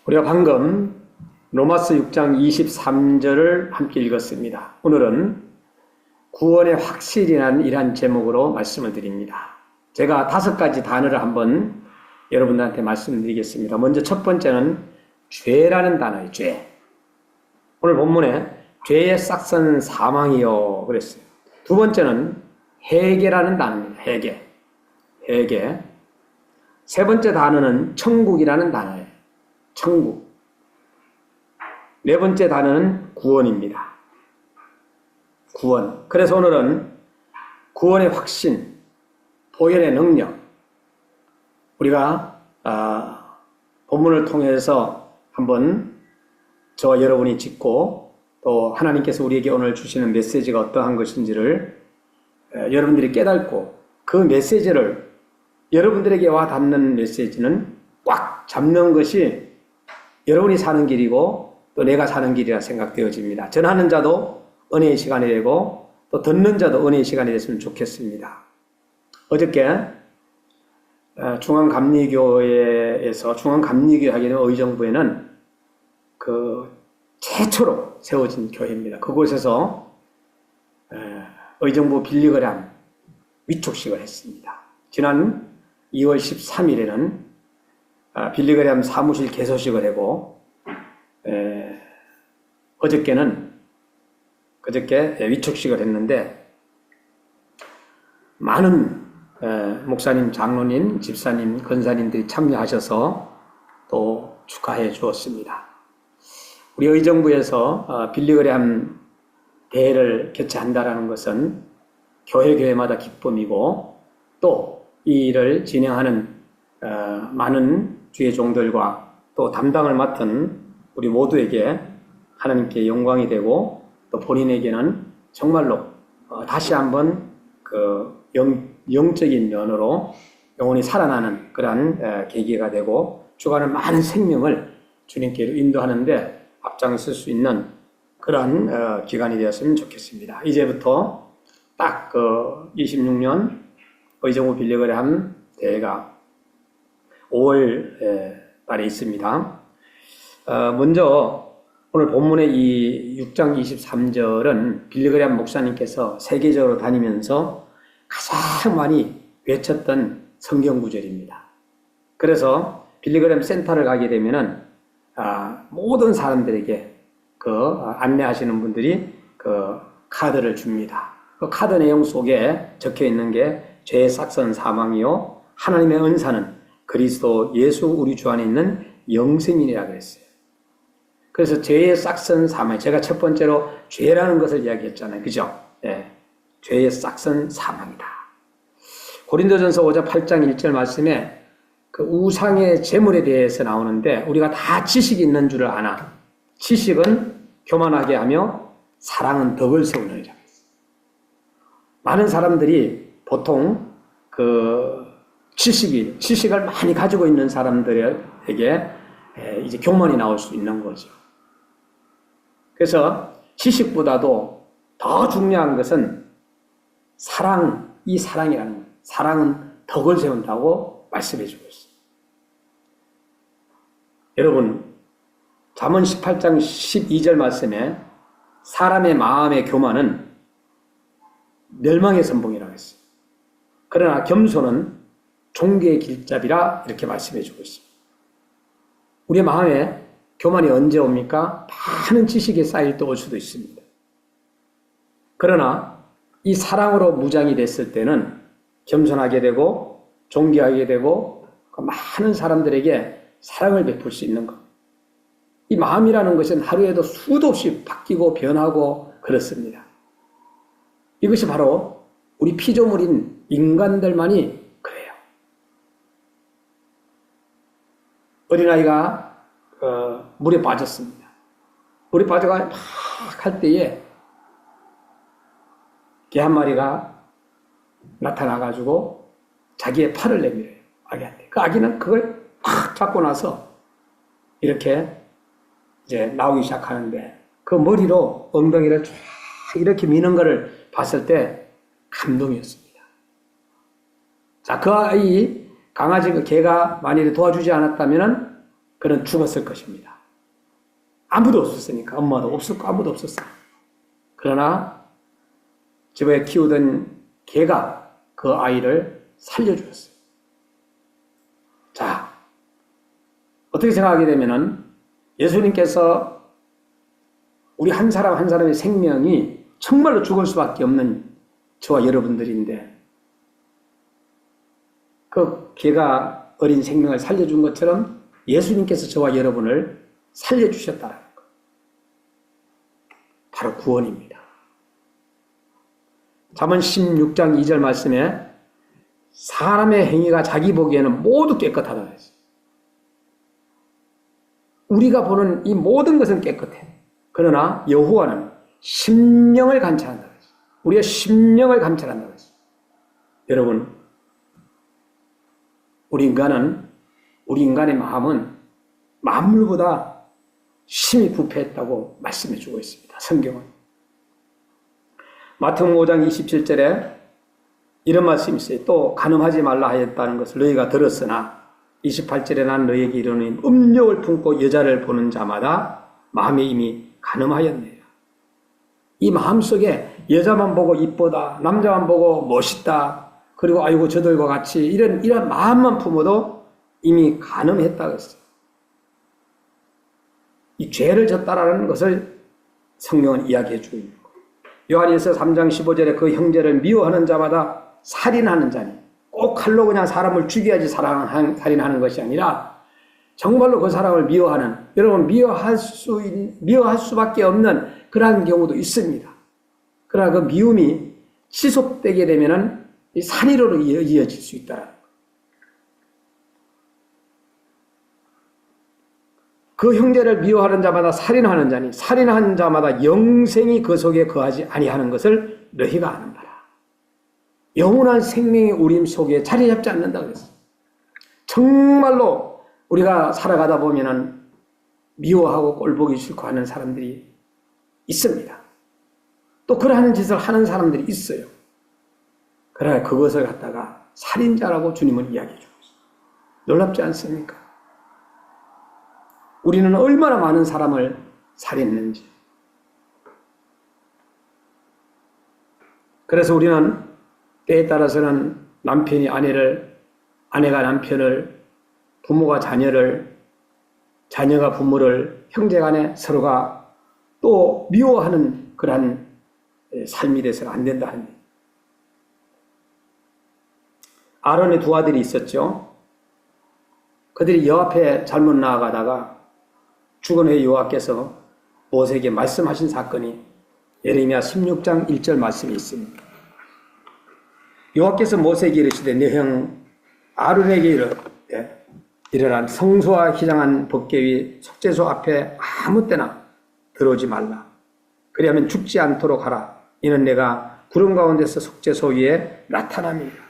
우리가 방금 로마서 6장 23절을 함께 읽었습니다. 오늘은 구원의 확실이라는 제목으로 말씀을 드립니다. 제가 5가지 단어를 한번 여러분들한테 말씀드리겠습니다. 먼저 첫 번째는 죄라는 단어예요. 죄. 오늘 본문에 죄의 싹은 사망이요 그랬어요. 두 번째는 회개라는 단어입니다. 회개. 세 번째 단어는 천국이라는 단어예요. 천국. 네 번째 단어는 구원입니다. 구원. 그래서 오늘은 구원의 확신, 보혈의 능력. 우리가 본문을 통해서 한번 저와 여러분이 짚고 또 하나님께서 우리에게 오늘 주시는 메시지가 어떠한 것인지를 여러분들이 깨닫고 그 메시지를 여러분들에게 와 닿는 메시지는 꽉 잡는 것이 여러분이 사는 길이고 또 내가 사는 길이라 생각되어집니다. 전하는 자도 은혜의 시간이 되고 또 듣는 자도 은혜의 시간이 됐으면 좋겠습니다. 어저께 중앙감리교회에서 중앙감리교회 하게 되면 의정부에는 그 최초로 세워진 교회입니다. 그곳에서 의정부 빌리그램 위촉식을 했습니다. 지난 2월 13일에는 빌리그램 사무실 개소식을 하고 그저께 위촉식을 했는데 많은 목사님, 장로님, 집사님, 권사님들이 참여하셔서 또 축하해 주었습니다. 우리 의정부에서 빌리그램 대회를 개최한다는 것은 교회마다 기쁨이고 또 이 일을 진행하는 많은 주의 종들과 또 담당을 맡은 우리 모두에게 하나님께 영광이 되고 또 본인에게는 정말로 다시 한번 그 영적인 면으로 영혼이 살아나는 그러한 계기가 되고 주가는 많은 생명을 주님께로 인도하는데 앞장설 수 있는 그러한 기간이 되었으면 좋겠습니다. 이제부터 딱 그 26년 의정부 빌리그램 대회가 5월 달에 있습니다. 먼저 오늘 본문의 이 6장 23절은 빌리그램 목사님께서 세계적으로 다니면서 가장 많이 외쳤던 성경 구절입니다. 그래서 빌리그램 센터를 가게 되면은 모든 사람들에게 그 안내하시는 분들이 그 카드를 줍니다. 그 카드 내용 속에 적혀 있는 게 죄의 싹은 사망이요 하나님의 은사는 그리스도 예수 우리 주 안에 있는 영생이라 그랬어요. 그래서 죄의 싹은 사망. 제가 첫 번째로 죄라는 것을 이야기했잖아요. 그죠? 네. 죄의 싹은 사망이다. 고린도전서 5장 8장 1절 말씀에 그 우상의 제물에 대해서 나오는데 우리가 다 지식이 있는 줄을 아나. 지식은 교만하게 하며 사랑은 덕을 세우느니라. 많은 사람들이 보통 그 지식을 많이 가지고 있는 사람들에게 이제 교만이 나올 수 있는 거죠. 그래서 지식보다도 더 중요한 것은 이 사랑이라는 거예요. 사랑은 덕을 세운다고 말씀해 주고 있어요. 여러분, 잠언 18장 12절 말씀에 사람의 마음의 교만은 멸망의 선봉이라고 했어요. 그러나 겸손은 종교의 길잡이라 이렇게 말씀해 주고 있습니다. 우리의 마음에 교만이 언제 옵니까? 많은 지식이 쌓일 때 올 수도 있습니다. 그러나 이 사랑으로 무장이 됐을 때는 겸손하게 되고 존귀하게 되고 많은 사람들에게 사랑을 베풀 수 있는 것. 이 마음이라는 것은 하루에도 수도 없이 바뀌고 변하고 그렇습니다. 이것이 바로 우리 피조물인 인간들만이 그래요. 어린아이가 물에 빠졌습니다. 물에 빠져가 막 할 때에 개 한 마리가 나타나가지고 자기의 팔을 내밀어요. 아기한테. 그 아기는 그걸 팍 잡고 나서 이렇게 이제 나오기 시작하는데 그 머리로 엉덩이를 쫙 이렇게 미는 것을 봤을 때 감동이었습니다. 자, 그 아이 강아지 그 개가 만일에 도와주지 않았다면은 그는 죽었을 것입니다. 아무도 없었으니까. 엄마도 없었고 아무도 없었어요. 그러나 집에 키우던 개가 그 아이를 살려주었어요. 자, 어떻게 생각하게 되면은 예수님께서 우리 한 사람 한 사람의 생명이 정말로 죽을 수밖에 없는 저와 여러분들인데 그 개가 어린 생명을 살려준 것처럼 예수님께서 저와 여러분을 살려주셨다는 것. 바로 구원입니다. 잠언 16장 2절 말씀에 사람의 행위가 자기 보기에는 모두 깨끗하다고 했어요. 우리가 보는 이 모든 것은 깨끗해. 그러나 여호와는 심령을 감찰한다고 했어요. 우리가 심령을 감찰한다고 했어요. 여러분, 우리 인간의 마음은 만물보다 심히 부패했다고 말씀해 주고 있습니다. 성경은. 마태복음 5장 27절에 이런 말씀이 있어요. 또 간음하지 말라 하였다는 것을 너희가 들었으나 28절에 난 너희에게 이르노니 음욕을 품고 여자를 보는 자마다 마음에 이미 간음하였네요. 이 마음속에 여자만 보고 이쁘다, 남자만 보고 멋있다, 그리고 아이고 저들과 같이 이런 마음만 품어도 이미 간음했다고 했어요. 이 죄를 졌다라는 것을 성경은 이야기해 주고 있는 거예요. 요한일서 3장 15절에 그 형제를 미워하는 자마다 살인하는 자니 꼭 칼로 그냥 사람을 죽여야지 살인하는 것이 아니라 정말로 그 사람을 미워하는, 여러분 미워할 수밖에 없는 그러한 경우도 있습니다. 그러나 그 미움이 지속되게 되면은 살인으로 이어질 수 있다라는 거예요. 그 형제를 미워하는 자마다 살인하는 자니 살인하는 자마다 영생이 그 속에 거하지 아니하는 것을 너희가 아는 바라. 영원한 생명이 우리 속에 자리 잡지 않는다고 했어요. 정말로 우리가 살아가다 보면은 미워하고 꼴보기 싫고 하는 사람들이 있습니다. 또 그러한 짓을 하는 사람들이 있어요. 그러나 그것을 갖다가 살인자라고 주님은 이야기해 주고 있어요. 놀랍지 않습니까? 우리는 얼마나 많은 사람을 살인했는지. 그래서 우리는 때에 따라서는 남편이 아내가 남편을, 부모가 자녀를, 자녀가 부모를, 형제간에 서로가 또 미워하는 그러한 삶이 돼서는 안 된다 합니다. 아론의 두 아들이 있었죠. 그들이 여호와 앞에 잘못 나아가다가 죽은 후에 여호와께서 모세에게 말씀하신 사건이 예레미야 16장 1절 말씀이 있습니다. 여호와께서 모세에게 이르시되 네 형 아론에게 이르되 일어난 성소와 희장한 법궤의 속죄소 앞에 아무 때나 들어오지 말라. 그리하면 죽지 않도록 하라. 이는 내가 구름 가운데서 속죄소 위에 나타남이니라.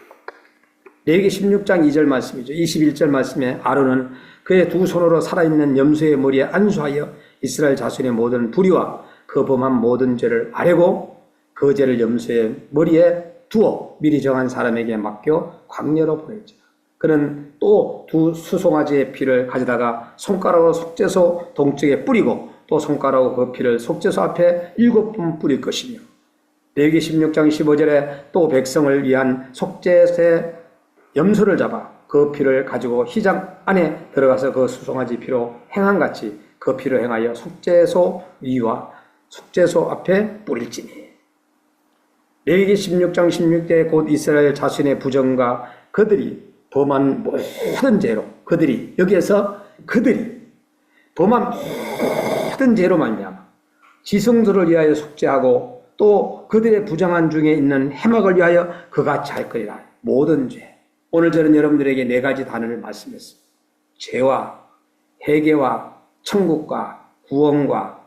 레위기 16장 2절 말씀이죠. 21절 말씀에 아론은 그의 두 손으로 살아있는 염소의 머리에 안수하여 이스라엘 자손의 모든 불의와 그 범한 모든 죄를 아뢰고 그 죄를 염소의 머리에 두어 미리 정한 사람에게 맡겨 광야로 보냈지라. 그는 또 두 수송아지의 피를 가져다가 손가락으로 속죄소 동쪽에 뿌리고 또 손가락으로 그 피를 속죄소 앞에 7번 뿌릴 것이며 레위기 16장 15절에 또 백성을 위한 속죄새 염소를 잡아 그 피를 가지고 휘장 안에 들어가서 그 수송아지 피로 행한같이 그 피로 행하여 속죄소 위와 속죄소 앞에 뿌릴지니. 레위기 16장 16절에 곧 이스라엘 자신의 부정과 그들이 범한 모든 죄로 여기에서 그들이 범한 모든 죄로 말미암아 지성소를 위하여 속죄하고 또 그들의 부정한 중에 있는 해막을 위하여 그같이 할 거리라. 모든 죄. 오늘 저는 여러분들에게 4가지 단어를 말씀했습니다. 죄와 회개와 천국과 구원과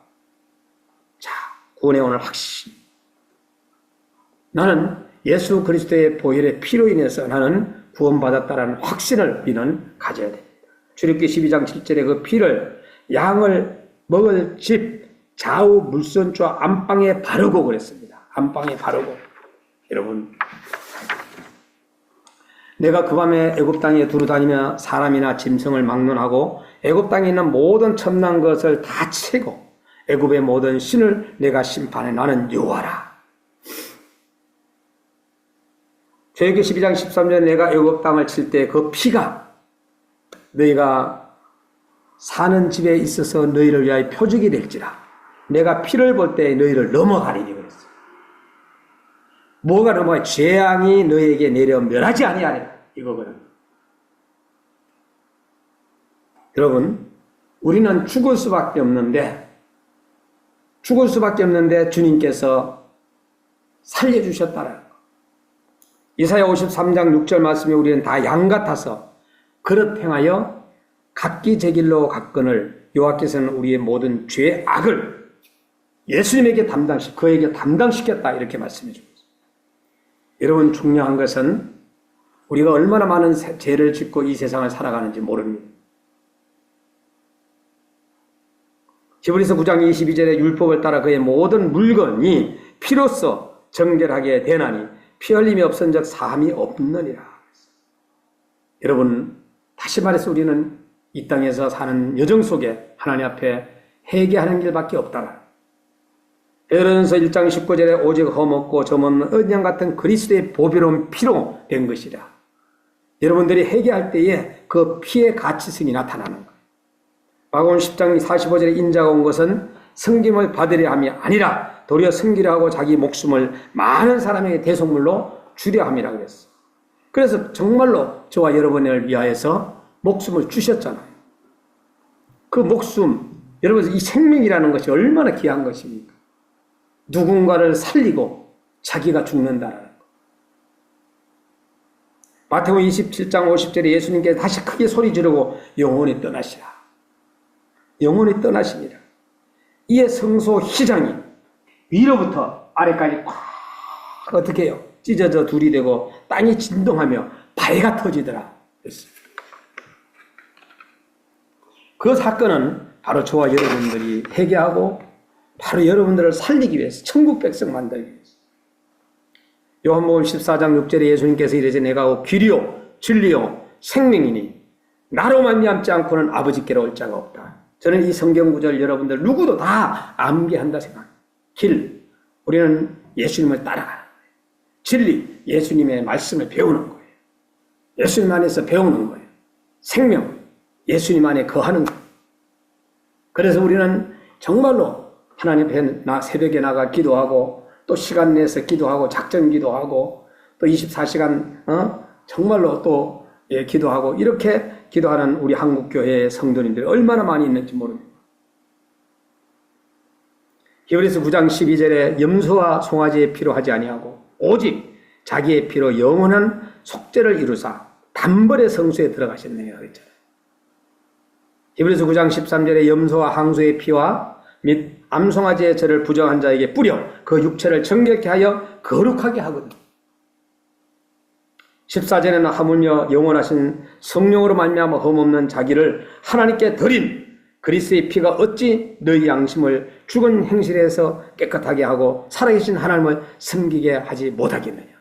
구원의 오늘 확신. 나는 예수 그리스도의 보혈의 피로 인해서 나는 구원받았다라는 확신을 우리는 가져야 됩니다. 출애굽기 12장 7절에 그 피를 양을 먹을 집 좌우 물선조 안방에 바르고 그랬습니다. 안방에 바르고. 여러분, 내가 그 밤에 애굽 땅에 두루 다니며 사람이나 짐승을 막론하고 애굽 땅에 있는 모든 첨난 것을 다 치고 애굽의 모든 신을 내가 심판해. 나는 여호와라. 출애굽기 12장 13절에 내가 애굽 땅을 칠 때 그 피가 너희가 사는 집에 있어서 너희를 위하여 표적이 될지라. 내가 피를 볼 때 너희를 넘어가리니 그랬어요. 뭐가 넘어가? 재앙이 너희에게 내려 멸하지 아니하리라. 이거거든. 여러분, 우리는 죽을 수밖에 없는데 주님께서 살려주셨다는 거. 이사야 53장 6절 말씀에 우리는 다 양 같아서 그릇 행하여 각기 제 길로 갔거늘 여호와께서는 우리의 모든 죄 악을 예수님에게 그에게 담당시켰다. 이렇게 말씀해 주고 있습니다. 여러분, 중요한 것은 우리가 얼마나 많은 죄를 짓고 이 세상을 살아가는지 모릅니다. 히브리서 9장 22절에 율법을 따라 그의 모든 물건이 피로써 정결하게 되나니 피 흘림이 없은 적 사함이 없느니라. 여러분, 다시 말해서 우리는 이 땅에서 사는 여정 속에 하나님 앞에 회개하는 길밖에 없다. 베드로전서 1장 19절에 오직 험없고 점없는 언양 같은 그리스도의 보배로운 피로 된 것이라. 여러분들이 회개할 때에 그 피의 가치성이 나타나는 거예요. 마가복음 10장 45절에 인자가 온 것은 섬김을 받으려 함이 아니라 도리어 섬기려 하고 자기 목숨을 많은 사람에게 대속물로 주려 함이라 그랬어요. 그래서 정말로 저와 여러분을 위하여서 목숨을 주셨잖아요. 그 목숨, 여러분, 이 생명이라는 것이 얼마나 귀한 것입니까? 누군가를 살리고 자기가 죽는다는 것. 마태복음 27장 50절에 예수님께서 다시 크게 소리 지르고 영원히 떠나시라. 영원히 떠나십니다. 이에 성소 휘장이 위로부터 아래까지 꽉 어떻게 해요? 찢어져 둘이 되고 땅이 진동하며 바위가 터지더라. 그 사건은 바로 저와 여러분들이 회개하고 바로 여러분들을 살리기 위해서, 천국 백성 만들기 위해서. 요한복음 14장 6절에 예수님께서 이르시되 내가 길이요 진리요 생명이니 나로 말미암지 않고는 아버지께로 올 자가 없다. 저는 이 성경 구절 여러분들 누구도 다 암기한다 생각합니다. 길, 우리는 예수님을 따라가는 거예요. 진리, 예수님의 말씀을 배우는 거예요. 예수님 안에서 배우는 거예요. 생명, 예수님 안에 거하는 거예요. 그래서 우리는 정말로 하나님 앞에 새벽에 나가 기도하고 또 시간 내서 기도하고 작전 기도하고 또 24시간 정말로 또 기도하고 이렇게 기도하는 우리 한국교회의 성도님들이 얼마나 많이 있는지 모릅니다. 히브리서 9장 12절에 염소와 송아지의 피로 하지 아니하고 오직 자기의 피로 영원한 속죄를 이루사 단번에 성소에 들어가셨네요. 그랬잖아요. 히브리서 9장 13절에 염소와 항소의 피와 및 암송아지의 죄를 부정한 자에게 뿌려 그 육체를 정결케 하여 거룩하게 하거든. 14절에는 하물며 영원하신 성령으로 말미암아 흠없는 자기를 하나님께 드린 그리스도의 피가 어찌 너희 양심을 죽은 행실에서 깨끗하게 하고 살아계신 하나님을 섬기게 하지 못하겠느냐.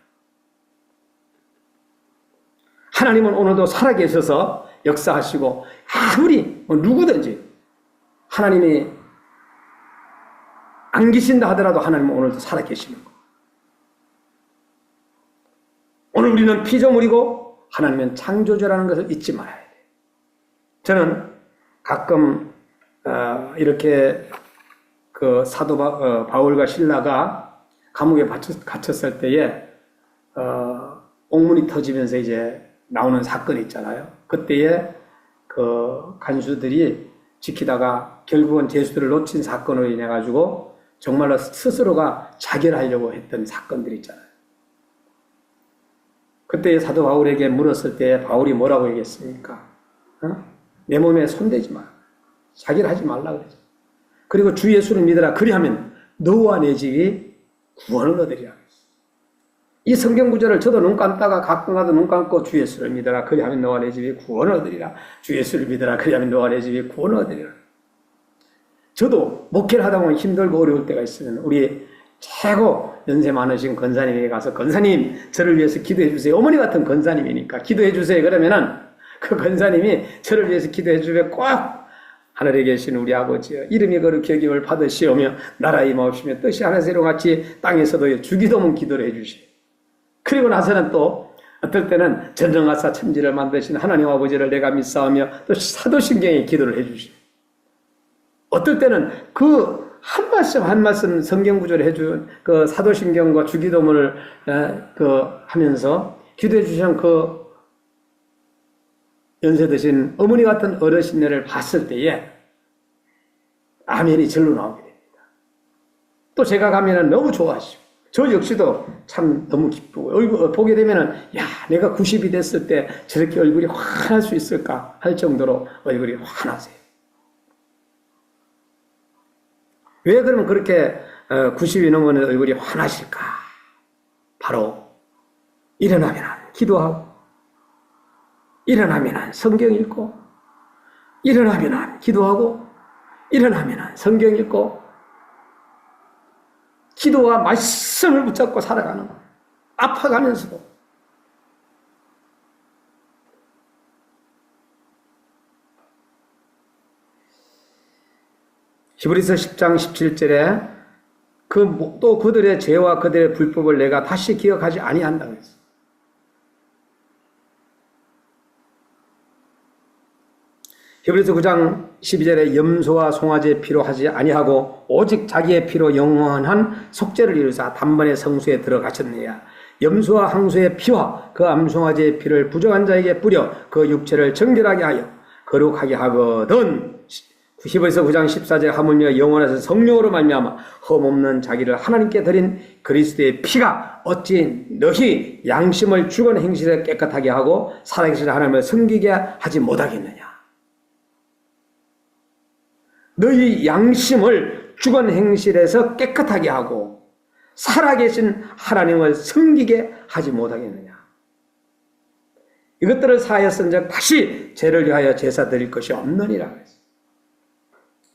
하나님은 오늘도 살아계셔서 역사하시고 아무리 누구든지 하나님이 안 계신다 하더라도 하나님은 오늘도 살아계시는 거예요. 오늘 우리는 피조물이고 하나님은 창조주라는 것을 잊지 말아야 돼요. 저는 가끔 이렇게 그 사도 바울과 실라가 감옥에 갇혔을 때에 옥문이 터지면서 이제 나오는 사건이 있잖아요. 그때에 그 간수들이 지키다가 결국은 죄수들을 놓친 사건으로 인해 가지고 정말로 스스로가 자결하려고 했던 사건들이 있잖아요. 그때 사도 바울에게 물었을 때 바울이 뭐라고 얘기했습니까? 내 몸에 손대지 마. 자결하지 말라 그러죠. 그리고 주 예수를 믿으라. 그리하면 너와 내 집이 구원을 얻으리라. 이 성경 구절을 저도 눈 감다가 가끔 가도 눈 감고 주 예수를 믿으라. 그리하면 너와 내 집이 구원을 얻으리라. 주 예수를 믿으라. 그리하면 너와 내 집이 구원을 얻으리라. 저도 목회를 하다 보면 힘들고 어려울 때가 있으면 우리 최고 연세 많으신 권사님에게 가서 권사님 저를 위해서 기도해 주세요. 어머니 같은 권사님이니까 기도해 주세요. 그러면은 그 권사님이 저를 위해서 기도해 주면 꼭 하늘에 계신 우리 아버지여 이름이 거룩히 여김을 받으시오며 나라의 임하옵시며 뜻이 하늘에서 같이 땅에서도 주기도문 기도를 해주시오. 그리고 나서는 또 어떨 때는 전능하사 천지를 만드신 하나님 아버지를 내가 믿사오며 또 사도신경에 기도를 해주시오. 어떨 때는 그 한 말씀 한 말씀 성경 구절을 해준 그 사도신경과 주기도문을 하면서 기도해 주시는 그 연세 드신 어머니 같은 어르신네를 봤을 때에 아멘이 절로 나오게 됩니다. 또 제가 가면은 너무 좋아하시고 저 역시도 참 너무 기쁘고 얼굴 보게 되면은 야 내가 90이 됐을 때 저렇게 얼굴이 환할 수 있을까 할 정도로 얼굴이 환하세요. 왜 그러면 그렇게 90이 넘은 얼굴이 환하실까? 바로 일어나면 기도하고 일어나면 성경 읽고 일어나면 기도하고 일어나면 성경 읽고 기도와 말씀을 붙잡고 살아가는 거예요. 아파가면서도. 히브리서 10장 17절에 또 그들의 죄와 그들의 불법을 내가 다시 기억하지 아니한다고 했어요. 히브리서 9장 12절에 염소와 송아지의 피로 하지 아니하고 오직 자기의 피로 영원한 속죄를 이루사 단번에 성소에 들어가셨느냐. 염소와 항소의 피와 그 암송아지의 피를 부정한 자에게 뿌려 그 육체를 정결하게 하여 거룩하게 하거든. 히브리서 9장 14절에 하물며 영원에서 성령으로 말미암아 흠없는 자기를 하나님께 드린 그리스도의 피가 어찌 너희 양심을 죽은 행실에 깨끗하게 하고 살아계신 하나님을 섬기게 하지 못하겠느냐. 너희 양심을 죽은 행실에서 깨끗하게 하고 살아계신 하나님을 섬기게 하지 못하겠느냐. 이것들을 사하였은즉 다시 죄를 위하여 제사 드릴 것이 없느니라 그랬어요.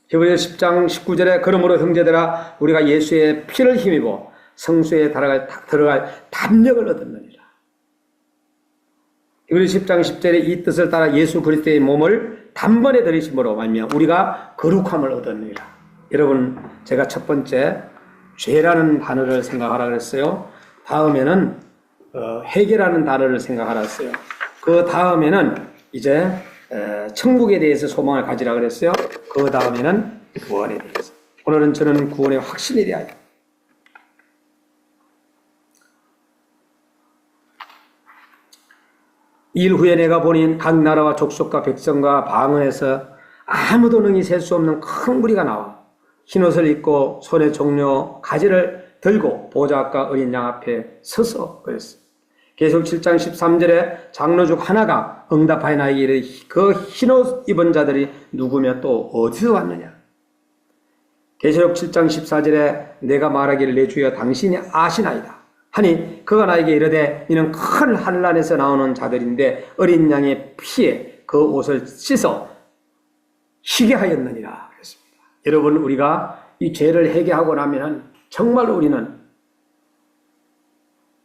히브리서 10장 19절에 그러므로 형제들아 우리가 예수의 피를 힘입어 성소에 들어갈 담력을 얻었느니라. 히브리서 10장 10절에 이 뜻을 따라 예수 그리스도의 몸을 단번에 들이심으로 말미암아 우리가 거룩함을 얻었느니라. 여러분 제가 첫 번째 죄라는 단어를 생각하라 그랬어요. 다음에는 회개라는 단어를 생각하라 했어요. 그 다음에는 이제 천국에 대해서 소망을 가지라 그랬어요. 그 다음에는 구원에 대해서. 오늘은 저는 구원의 확신에 대하여. 일 후에 내가 보니 각 나라와 족속과 백성과 방언에서 아무도 능히 셀 수 없는 큰 무리가 나와 흰옷을 입고 손에 종려 가지를 들고 보좌 앞과 어린 양 앞에 서서 그랬어요. 계속 7장 13절에 장로 중 하나가 응답하여 나에게 이르되 그 흰옷 입은 자들이 누구며 또 어디서 왔느냐. 계시록 7장 14절에 내가 말하기를 내 주여 당신이 아시나이다 하니 그가 나에게 이르되 이는 큰 환난에서 나오는 자들인데 어린 양의 피에 그 옷을 씻어 희게 하였느니라 그랬습니다. 여러분 우리가 이 죄를 해결하고 나면 정말로 우리는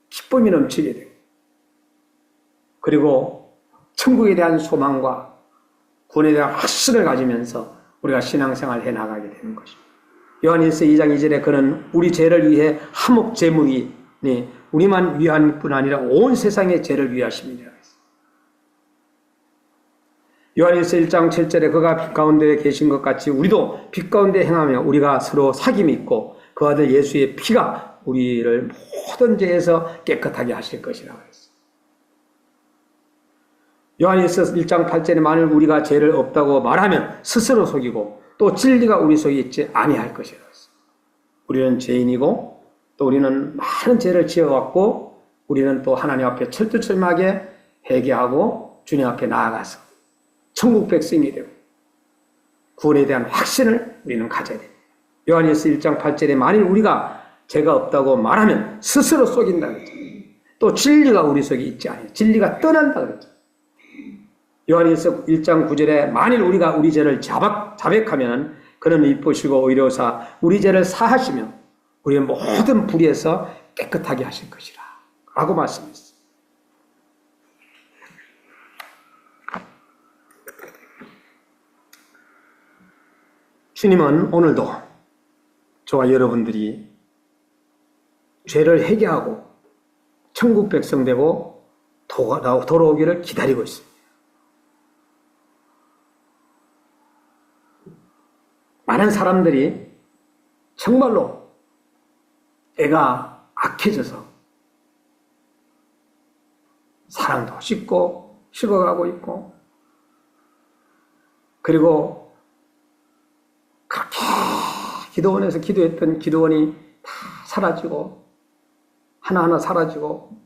기쁨이 넘치게 되고 그리고 천국에 대한 소망과 구원에 대한 확신을 가지면서 우리가 신앙생활을 해나가게 되는 것입니다. 요한일서 2장 2절에 그는 우리 죄를 위해 한몫 제물이 우리만 위한 뿐 아니라 온 세상의 죄를 위하십니다. 요한일서 1장 7절에 그가 빛 가운데 계신 것 같이 우리도 빛 가운데 행하며 우리가 서로 사귐이 있고 그 아들 예수의 피가 우리를 모든 죄에서 깨끗하게 하실 것이라고 했습니다. 요한일서 1장 8절에 만일 우리가 죄를 없다고 말하면 스스로 속이고 또 진리가 우리 속에 있지 아니할 것이라고 했습니다. 우리는 죄인이고 또 우리는 많은 죄를 지어왔고 우리는 또 하나님 앞에 철두철미하게 회개하고 주님 앞에 나아가서 천국 백성이 되고 구원에 대한 확신을 우리는 가져야 됩니다. 요한일서 1장 8절에 만일 우리가 죄가 없다고 말하면 스스로 속인다 그랬죠. 또 진리가 우리 속에 있지 않아요. 진리가 떠난다 그랬죠. 요한일서 1장 9절에 만일 우리가 우리 죄를 자백하면 그는 이쁘시고 의로사 우리 죄를 사하시며 우리의 모든 불의에서 깨끗하게 하실 것이라 라고 말씀했어요. 주님은 오늘도 저와 여러분들이 죄를 회개하고 천국 백성 되고 돌아오기를 기다리고 있습니다. 많은 사람들이 정말로 애가 악해져서 사랑도 식어가고 있고, 그리고 그렇게 기도원에서 기도했던 기도원이 다 사라지고 하나하나 사라지고,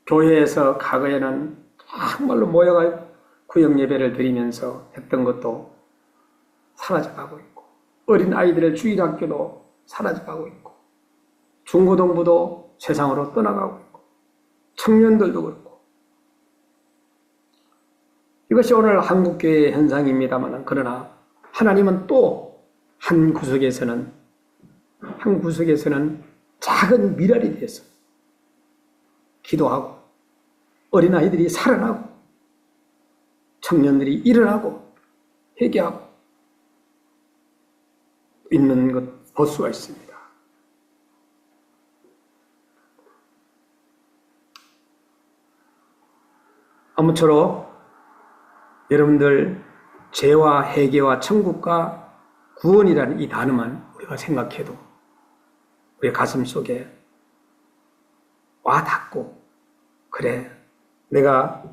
교회에서 과거에는 정말로 모여가 구역 예배를 드리면서 했던 것도 사라져가고 있고, 어린 아이들의 주일학교도 사라져가고 있고, 중고등부도 세상으로 떠나가고 있고, 청년들도 그렇고, 이것이 오늘 한국교회의 현상입니다만, 그러나 하나님은 또 한 구석에서는 작은 미랄이 돼서 기도하고, 어린아이들이 살아나고, 청년들이 일어나고 회개하고 있는 것 볼 수가 있습니다. 아무쪼록 여러분들 죄와 회개와 천국과 구원이라는 이 단어만 우리가 생각해도 우리 가슴 속에 와 닿고, 그래, 내가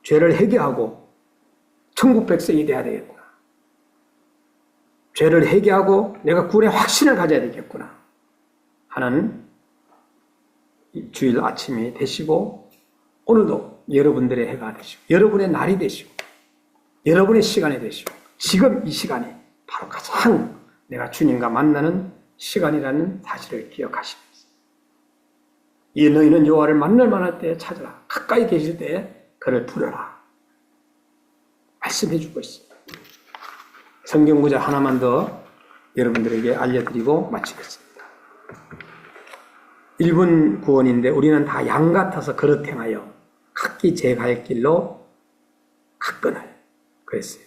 죄를 회개하고 천국 백성이 돼야 되겠구나, 죄를 회개하고 내가 구원의 확신을 가져야 되겠구나 하는 주일 아침이 되시고, 오늘도 여러분들의 해가 되시고 여러분의 날이 되시고 여러분의 시간이 되시고, 지금 이 시간이 바로 가장 내가 주님과 만나는 시간이라는 사실을 기억하시면서, 이 너희는 여호와를 만날 만할 때에 찾으라, 가까이 계실 때에 그를 부르라 말씀해 주고 있습니다. 성경 구절 하나만 더 여러분들에게 알려드리고 마치겠습니다. 1분 구원인데, 우리는 다 양 같아서 그릇 행하여 각기 제 갈 길로 갔거늘 그랬어요.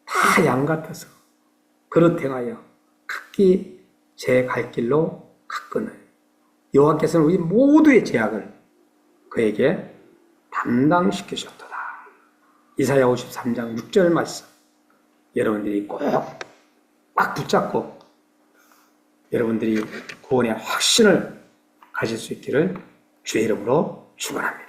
다 양 같아서 그릇 행하여 각기 제 갈 길로 갔거늘, 여호와께서는 우리 모두의 죄악을 그에게 담당시키셨도다. 이사야 53장 6절 말씀, 여러분들이 꼭 붙잡고 여러분들이 구원의 확신을 가질 수 있기를 주의 이름으로 축원합니다.